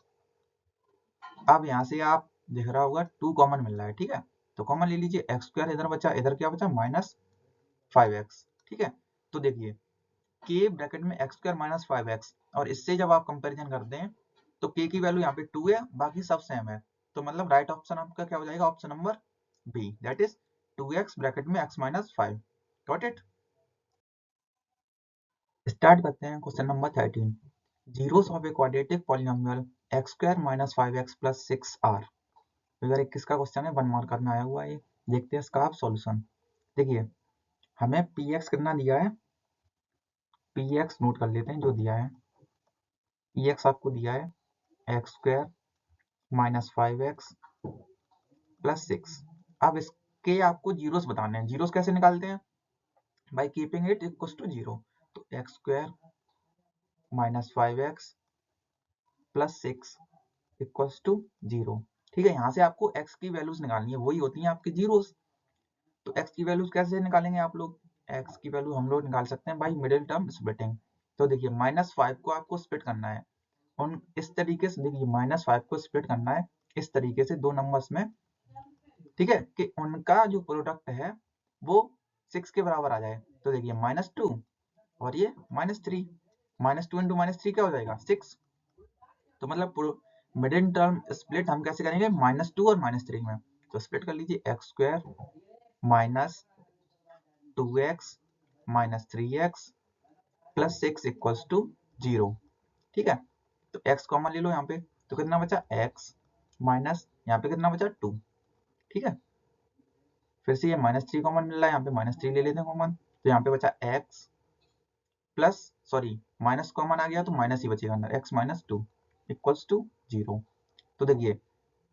अब यहाँ से आप देख रहा होगा 2 कॉमन मिल रहा है। ठीक है, तो कॉमन ले लीजिए, एक्स स्क्वायर इधर बचा, इधर क्या बचा माइनस 5x। ठीक है, तो देखिए के ब्रैकेट में एक्स स्क्वायर माइनस 5x, और इससे जब आप कंपेरिजन करते हैं तो के की वैल्यू यहाँ पे 2 है, बाकी सब सेम है, तो मतलब राइट ऑप्शन आपका क्या हो जाएगा option number B, that is 2x bracket में x minus 5। Got it. Start करते हैं question number 13। Zeros of a quadratic polynomial x square minus 5x plus 6 are. 2021 का क्वेश्चन है, 1 मार्कर में आया हुआ है। देखते हैं इसका आप सॉल्यूशन। देखिए हमें px कितना दिया है, px नोट कर लेते हैं जो दिया है। px आपको दिया है x square minus 5x plus 6। अब इसके आपको जीरोस बताने हैं। जीरोस कैसे निकालते हैं, by keeping it equal to 0। तो x square minus 5x plus 6 equals to 0। ठीक है, यहाँ से आपको x की वैल्यूज निकालनी है, वही होती हैं आपकी जीरोस। तो x की वैल्यूज कैसे निकालेंगे आप लोग, x की वैल्यू हम लोग निकाल सकते हैं बाई मिडिल टर्म स्प्लिटिंग। तो देखिए -5 को आपको स्प्लिट करना है उन इस तरीके से, देखिए -5 को स्प्लिट करना है इस तरीके से दो नंबर्स में। ठीक है, कि उनका जो प्रोडक्ट है वो 6 के बराबर आ जाए। तो देखिए -2 और ये -3, -2 इंटू -3 क्या हो जाएगा 6। तो मतलब मिडिल टर्म स्प्लिट हम कैसे करेंगे -2 और -3 में। तो स्प्लिट कर लीजिए x square minus 2x minus 3x plus 6 equals to 0। ठीक है, तो x कॉमन ले लो यहाँ पे, तो कितना बचा x माइनस यहाँ पे कितना बचा 2। ठीक है, फिर से ये -3 कॉमन मिल रहा है, यहाँ पे -3 ले लेते हैं कॉमन, तो यहाँ पे बचा x plus, sorry minus common आ गया तो माइनस ही बचेगा अंदर, x माइनस 2 इक्वल्स टू 0। तो देखिए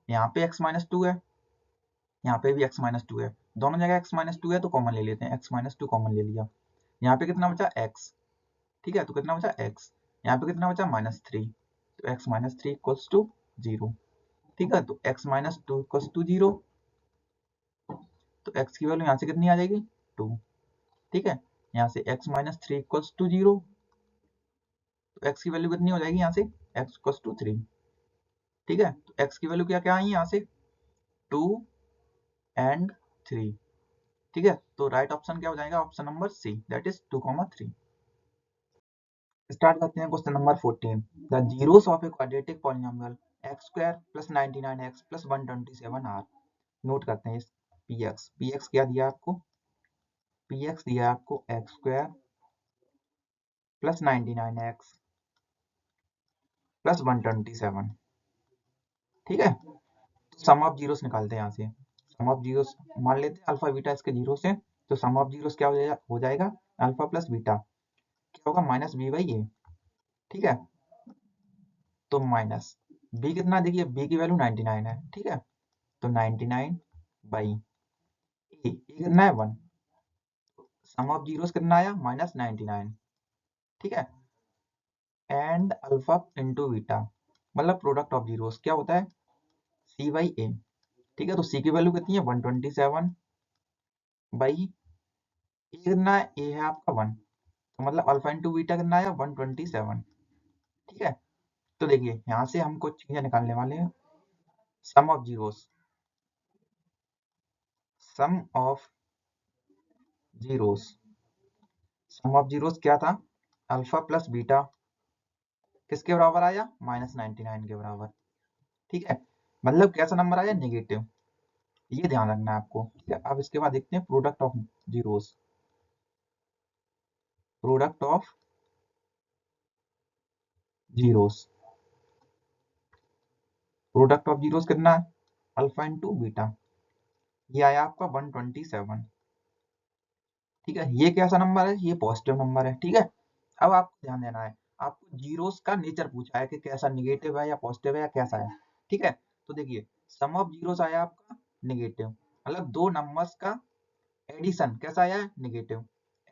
यहाँ पे x माइनस 2 है, यहाँ पे भी x माइनस 2 है, दोनों जगह x माइनस 2 है तो कॉमन ले लेते हैं, x माइनस 2 कॉमन ले लिया। यहाँ पे कितना बचा x, ठीक है, तो कितना बचा x, यहाँ पे कितना बचा -3, तो x माइनस 3 इक्वल्स टू 0। ठीक है, तो x माइनस 2 इक्वल्स टू 0, तो x की वैल्यू यहाँ से कितनी आ जाएगी 2। ठीक है, यहाँ से x माइनस 3 इक्वल्स टू 0, तो x की वैल्यू कितनी हो जाएगी यहाँ से x इक्वल्स टू 3। ठीक है, तो x की वैल्यू क्या क्या आई यहाँ से 2 एंड 3। ठीक है, तो राइट ऑप्शन क्या हो जाएगा, option number C, that is 2,3। Start करते हैं question number 14। The zeros of a quadratic polynomial x square plus 99x plus 127 are. Note करते हैं px, px क्या दिया आपको, px दिया आपको x square plus 99x plus 127। ठीक है, सम ऑफ जीरोस निकालते हैं यहाँ से, सम ऑफ जीरोस मान लेते हैं अल्फा बीटा इसके जीरो से, तो सम ऑफ जीरोस क्या हो जाएगा अल्फा प्लस बीटा, क्या होगा माइनस बी बाई ए। ठीक है, तो माइनस बी कितना, देखिए बी की वैल्यू 99 है। ठीक है, तो 99 बाई ए कितना है 1, सम ऑफ जीरोस कितना आया -99। ठीक है, एंड अल्फा इंटू बीटा, मतलब प्रोडक्ट ऑफ जीरोस क्या होता है सी बाई ए। ठीक है, तो सी की वैल्यू कितनी है 127 बाई ए कितना है, ए है आपका 1, तो मतलब अल्फा इंटू बीटा कितना आया 127। ठीक है, तो देखिए यहाँ से हम कुछ चीजें निकालने वाले हैं, sum of zeros, sum of zeros, sum of zeros क्या था अल्फा प्लस बीटा, किसके बराबर आया -99 के बराबर। ठीक है, मतलब कैसा नंबर आया नेगेटिव, ये ध्यान रखना है आपको। ठीक है, अब इसके बाद देखते हैं product of zeros, product of zeros, product of zeros कितना है अल्फा इंटू बीटा, ये आया आपका 127। ठीक है, ये कैसा नंबर है, ये पॉजिटिव नंबर है। ठीक है, अब आपको ध्यान देना है, आपको जीरोस का नेचर पूछा है कि कैसा नेगेटिव है या पॉजिटिव है या कैसा है। ठीक है, तो देखिए सम ऑफ जीरोस आया आपका नेगेटिव, मतलब दो नंबर्स का एडिशन कैसा आया है नेगेटिव,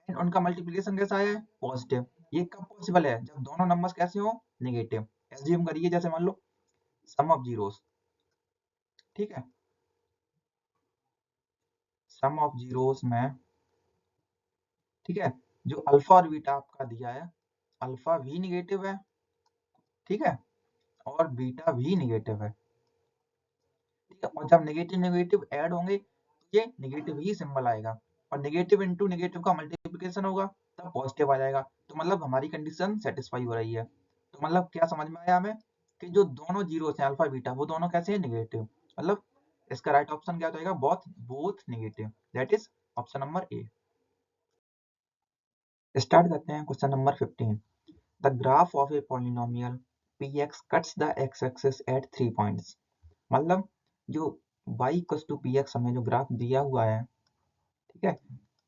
एंड उनका मल्टीप्लिकेशन कैसा आया है पॉजिटिव। ये कब पॉसिबल है, जब दोनों नंबर्स कैसे हो नेगेटिव। एज्यूम करिए जैसे मान लो सम ऑफ जीरोस, ठीक है, सम ऑफ जीरोस में, ठीक है, जो अल्फा और बीटा आपका दिया है, अल्फा भी निगेटिव है, ठीक है, और बीटा भी निगेटिव है। ठीक है, और जब नेगेटिव नेगेटिव ऐड होंगे तो ये नेगेटिव ही सिंबल आएगा, और नेगेटिव इंटू नेगेटिव का मल्टीप्लिकेशन होगा तब पॉजिटिव आ जाएगा। तो मतलब हमारी कंडीशन सेटिस्फाई हो रही है। तो मतलब क्या समझ में आया हमें कि जो दोनों जीरो हैं अल्फा बीटा वो दोनों कैसे हैं नेगेटिव, मतलब इसका राइट ऑप्शन क्या हो जाएगा both both negative, that is option number A. Start करते हैं question number 15। The graph of a polynomial px cuts the x-axis at 3 points। मतलब जो y equals to p x हमें जो ग्राफ दिया हुआ है, ठीक है,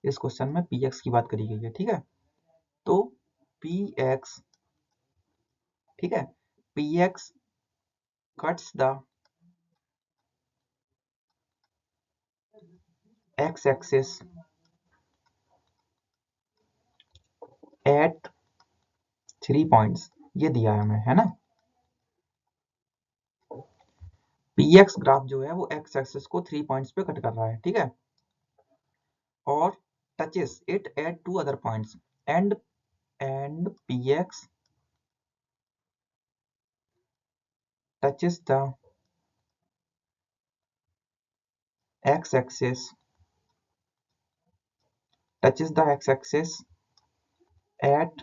इस क्वेश्चन में पी एक्स की बात करी गई है। ठीक है, तो पी एक्स, ठीक है, P x cuts the x axis at 3 points, ये दिया है हमें, है ना। पी एक्स ग्राफ जो है वो एक्स एक्सिस को 3 पॉइंट्स पे कट कर रहा है। ठीक है, और touches it at 2 other points and P x touches the x-axis touches the x-axis at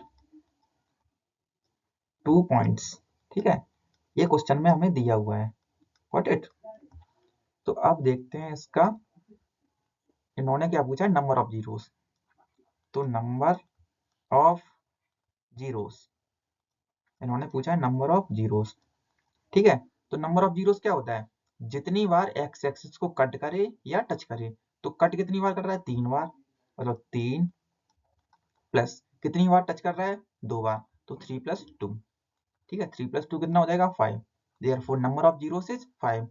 2 points। ठीक है, ये क्वेश्चन में हमें दिया हुआ है, गॉट इट। तो अब देखते हैं इसका, इन्होंने क्या पूछा है नंबर ऑफ जीरोस, तो नंबर ऑफ जीरोस, इन्होंने पूछा है नंबर ऑफ जीरोस। ठीक है, तो नंबर ऑफ जीरोस क्या होता है जितनी बार एक्स एक्सिस को कट करे या टच करे, तो कट कितनी बार कर रहा है, 3 बार, मतलब 3 प्लस कितनी बार टच कर रहा है, 2 बार, तो 3 + 2। ठीक है, 3 + 2 कितना हो जाएगा, 5। Therefore number of zeros is 5,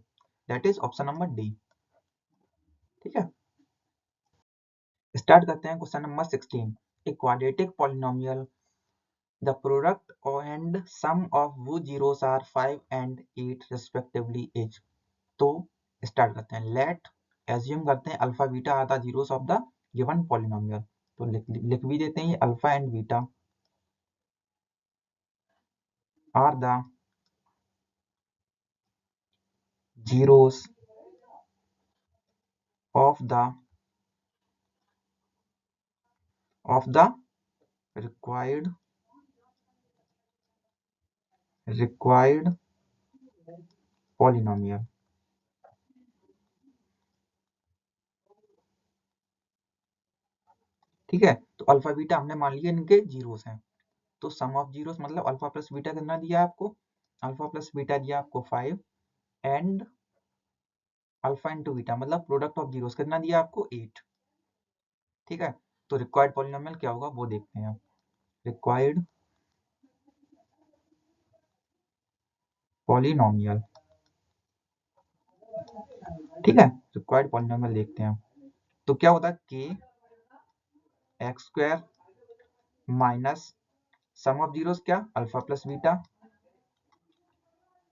that is option number D. ठीक है, स्टार्ट करते हैं question number 16। A quadratic polynomial, the product and sum of वो zeros are 5 and 8 respectively is. तो स्टार्ट करते हैं। लेट एज्यूम करते हैं alpha beta are the zeros of the given polynomial. तो लिख भी देते हैं ये alpha and beta are the zeros of the required polynomial। ठीक है, तो अल्फा बीटा हमने मान लिया इनके जीरोस हैं, तो सम ऑफ जीरोस मतलब अल्फा प्लस बीटा कितना दिया आपको, अल्फा प्लस बीटा दिया आपको 5 एंड अल्फा इंटू बीटा मतलब प्रोडक्ट ऑफ जीरोस कितना दिया आपको 8। ठीक है, तो रिक्वायर्ड पॉलिनोमियल क्या होगा वो देखते हैं। रिक्वायर्ड पॉलिनोमियल, ठीक है, रिक्वायर्ड पॉलिनोमियल देखते हैं। तो क्या होता है, k X square minus sum of zeros क्या, alpha plus beta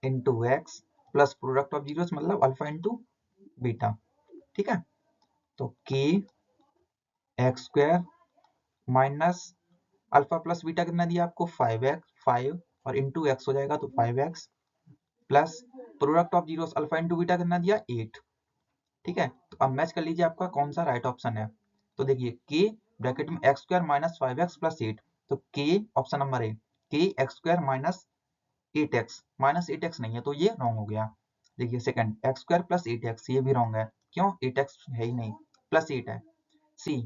into X plus product of zeros मतलब अल्फा इंटू बीटा। ठीक है, तो k X square minus alpha plus beta कितना दिया आपको 5x, 5 और इंटू एक्स हो जाएगा तो 5x plus product of zeros alpha into beta कितना दिया 8। ठीक है, तो अब मैच कर लीजिए आपका कौन सा राइट ऑप्शन है। तो देखिए के ब्रैकेट में X square minus 5x plus 8, तो के ऑप्शन नंबर ए, के एक्स स्क्वायर माइनस 8x नहीं है तो ये रॉन्ग हो गया। देखिए second x square plus 8x, ये भी रॉन्ग है, क्यों, 8x है ही नहीं, प्लस 8 है। सी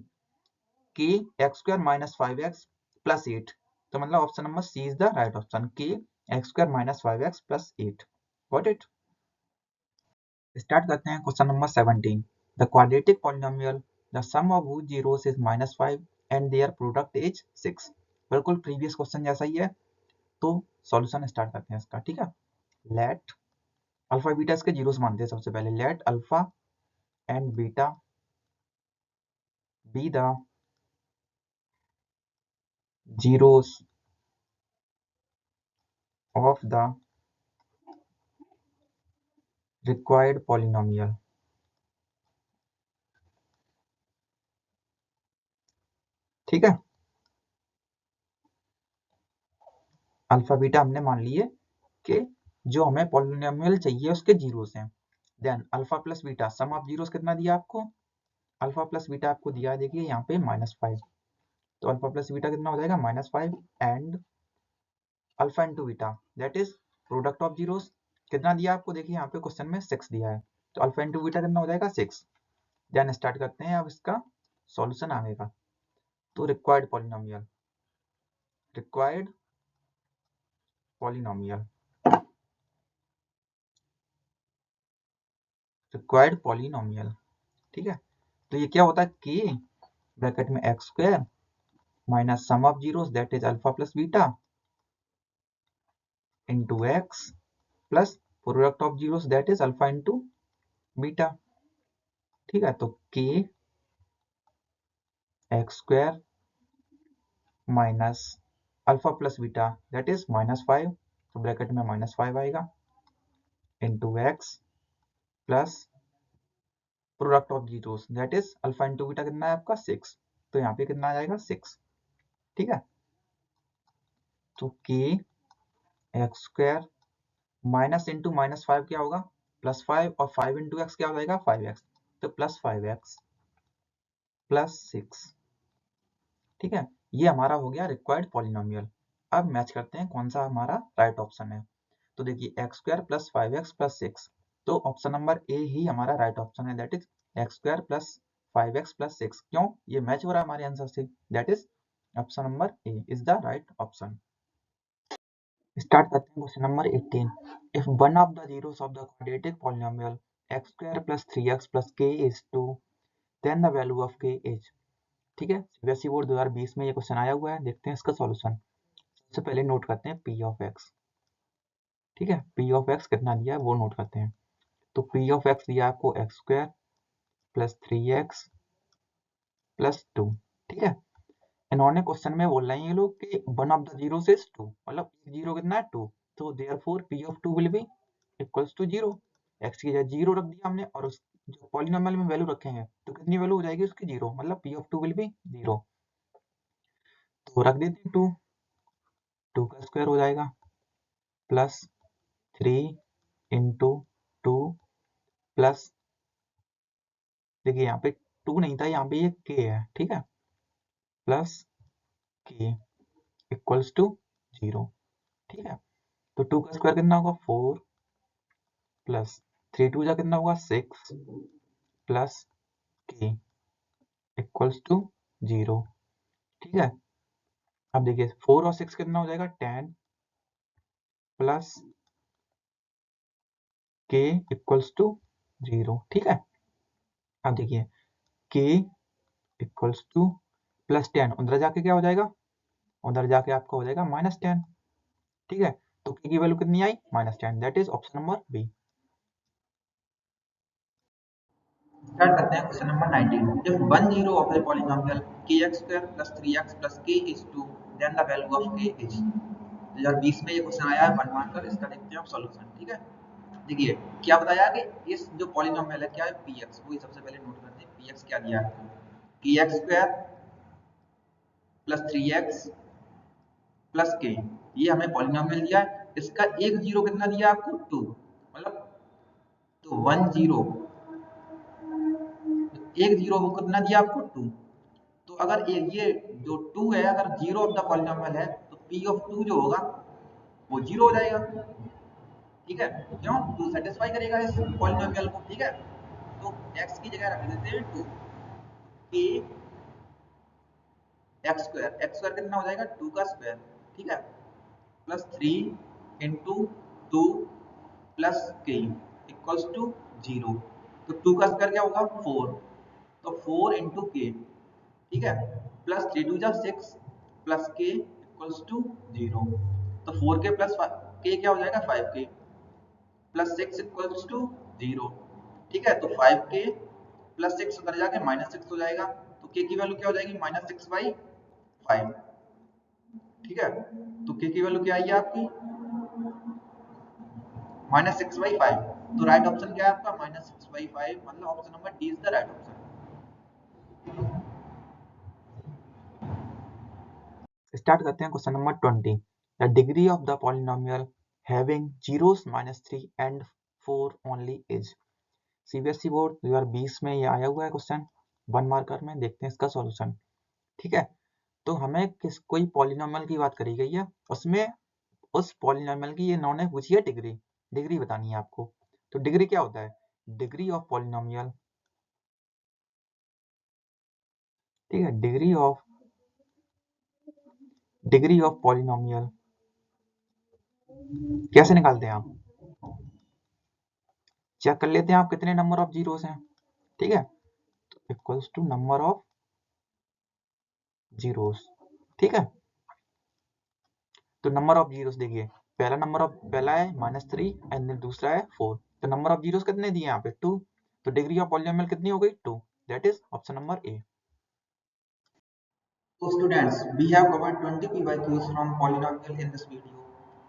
के X square minus 5x plus 8, तो मतलब option number C is the right option, k X square minus 5x plus 8। Got it. Start करते हैं question number 17। The quadratic polynomial, the sum of whose zeros is -5 and their product is 6। बिल्कुल previous question जैसा ही है, तो solution start करते हैं इसका। ठीक है, लेट अल्फा बीटा इसके जीरोस मानते हैं सबसे पहले। Let alpha and beta be the zeros of the required polynomial. ठीक है, अल्फा बीटा हमने मान लिए कि जो हमें पॉलिनोमियल चाहिए उसके जीरोस हैं। Then alpha plus beta sum of zeros कितना दिया आपको, अल्फा प्लस बीटा आपको दिया है, देखिए यहाँ पे -5, तो अल्फा प्लस बीटा कितना हो जाएगा -5 and alpha into beta that is product of zeros कितना दिया आपको, देखिए यहाँ पे क्वेश्चन में 6 दिया है, तो अल्फा इंटू बीटा कितना हो जाएगा 6। देन स्टार्ट करते हैं अब इसका सॉल्यूशन आगे का। तो रिक्वायर्ड पॉलिनोमियल रिक्वायर्ड पॉलिनोमियल। ठीक है, तो ये क्या होता है, के ब्रैकेट में X square minus sum of zeros that is alpha plus beta into X plus product of zeros that is alpha into beta. ठीक है, तो k X square minus alpha plus beta that is -5, तो bracket में -5 आएगा into X plus product of zeros that is alpha into beta कितना है आपका 6, तो यहाँ पे कितना आ जाएगा 6। ठीक है, तो k X square minus into -5 क्या होगा, +5 और 5 इंटू एक्स क्या हो जाएगा 5x, तो +5x प्लस 6। ठीक है, ये हमारा हो गया रिक्वायर्ड पॉलिनोमियल। अब मैच करते हैं कौन सा हमारा राइट ऑप्शन है। तो देखिए x square plus 5x plus 6, तो ऑप्शन नंबर ए ही हमारा राइट ऑप्शन है, that is x square plus 5x plus 6। क्यों, ये मैच हो रहा है हमारे आंसर से, that is option number A is the right option. Start करते हैं question number 18। If one of the zeros of the quadratic polynomial x square plus 3x plus k is 2 then the value of k is. ठीक है, CBSE board 2020 में ये question आया हुआ है। देखते हैं इसका सॉल्यूशन। सबसे पहले नोट करते हैं p ऑफ x। ठीक है, p ऑफ x कितना दिया है वो नोट करते हैं। तो p ऑफ x दिया आपको x square plus 3x plus 2। ठीक है, इन्होंने क्वेश्चन में बोल रहे हैं ये लोग कि one of the zero is 2, मतलब जीरो कितना है 2। तो therefore p of 2 will be equals to 0। x की जगह 0 रख दिया हमने और उस जो पॉलिनोमियल में वैल्यू रखेंगे तो कितनी वैल्यू हो जाएगी उसकी 0, मतलब p ऑफ 2 विल बी 0। तो रख देते हैं 2, 2 का स्क्वायर हो जाएगा प्लस 3 इंटू 2 प्लस, देखिए यहाँ पे 2 नहीं था, यहाँ पे ये k है। ठीक है, प्लस k इक्वल्स टू 0। ठीक है, तो 2 का स्क्वायर कितना होगा 4 प्लस 3 2 जा कितना होगा 6 प्लस k इक्वल्स टू 0। ठीक है, अब देखिए 4 और 6 कितना हो जाएगा 10 प्लस k इक्वल्स टू 0। ठीक है, अब देखिए k इक्वल्स टू प्लस 10, उधर जाके क्या हो जाएगा, उधर जाके आपका हो जाएगा -10। ठीक है, तो k की वैल्यू कितनी आई -10, that is option number B. Start करते हैं question number 19। If one zero of the polynomial kx square plus 3x plus k is 2 then the value of k is. 2020 में ये क्वेश्चन आया है 1 मार्क कर, इसका देखते हैं आप सॉल्यूशन। ठीक है, देखिए क्या बताया कि इस जो पॉलिनोमियल है क्या है px, वो सबसे पहले नोट करते हैं। px क्या दिया है, kx square plus 3x plus k, ये हमें पॉलिनोमियल दिया है। इसका एक जीरो कितना दिया आपको 2, मतलब तो 1 जीरो, एक जीरो वो कितना दिया आपको 2। तो अगर ये जो 2 है अगर जीरो ऑफ द पॉलिनोमियल है तो p ऑफ 2 जो होगा वो जीरो हो जाएगा। ठीक है, क्यों, 2 सेटिस्फाई करेगा इस पॉलिनोमियल को। ठीक है, तो x की जगह रख देते हैं 2, k एक्स स्क्वायर कितना हो जाएगा 2 का स्क्वायर। ठीक है, प्लस 3 इंटू 2 प्लस के इक्वल्स टू 0। तो 2 का स्क्वायर क्या होगा 4, तो 4 इंटू के। ठीक है, प्लस 3 2 जा 6 प्लस के इक्वल्स टू 0। तो 4 के प्लस के क्या हो जाएगा 5 के प्लस 6 इक्वल्स टू 0। ठीक है, तो 5 के प्लस 6 उधर जाके -6 हो जाएगा। तो के की वैल्यू क्या हो जाएगी -6/5। ठीक है, तो के की वैल्यू क्या आई है आपकी -6/5। तो राइट ऑप्शन क्या है आपका -6/5, मतलब option number D is the right option. Start करते हैं question number 20। The degree of the polynomial having zeros -3 and 4 only is. CBSE board 2020 में ये आया हुआ है क्वेश्चन 1 मार्कर में। देखते हैं इसका सॉल्यूशन। ठीक है, तो हमें कोई पॉलिनोमियल की बात करी गई है, उसमें उस पॉलिनोमियल की ये इन्होंने पूछी है डिग्री। डिग्री बतानी है आपको। तो डिग्री क्या होता है, डिग्री ऑफ पॉलिनोमियल। ठीक है, डिग्री ऑफ पॉलिनोमियल कैसे निकालते हैं आप, चेक कर लेते हैं आप कितने नंबर ऑफ जीरोस हैं। ठीक है, तो equals to number of zeros. ठीक है, तो नंबर ऑफ जीरोस देखिए, पहला है -3 एंड दूसरा है 4। तो नंबर ऑफ जीरोस कितने दिए यहाँ पे 2। तो डिग्री ऑफ पॉलिनोमियल कितनी हो गई 2, that is option number A. So students, we have covered 20 PYQs from polynomial in this video.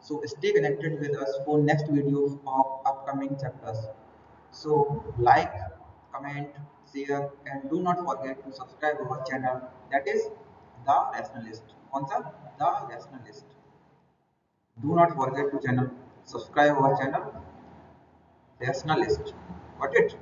So stay connected with us for next videos of upcoming chapters. So like, comment, share and do not forget to subscribe our channel, that is The Rationalist. कौन सा? The Rationalist. Do not forget to subscribe our channel Rationalist. Got it?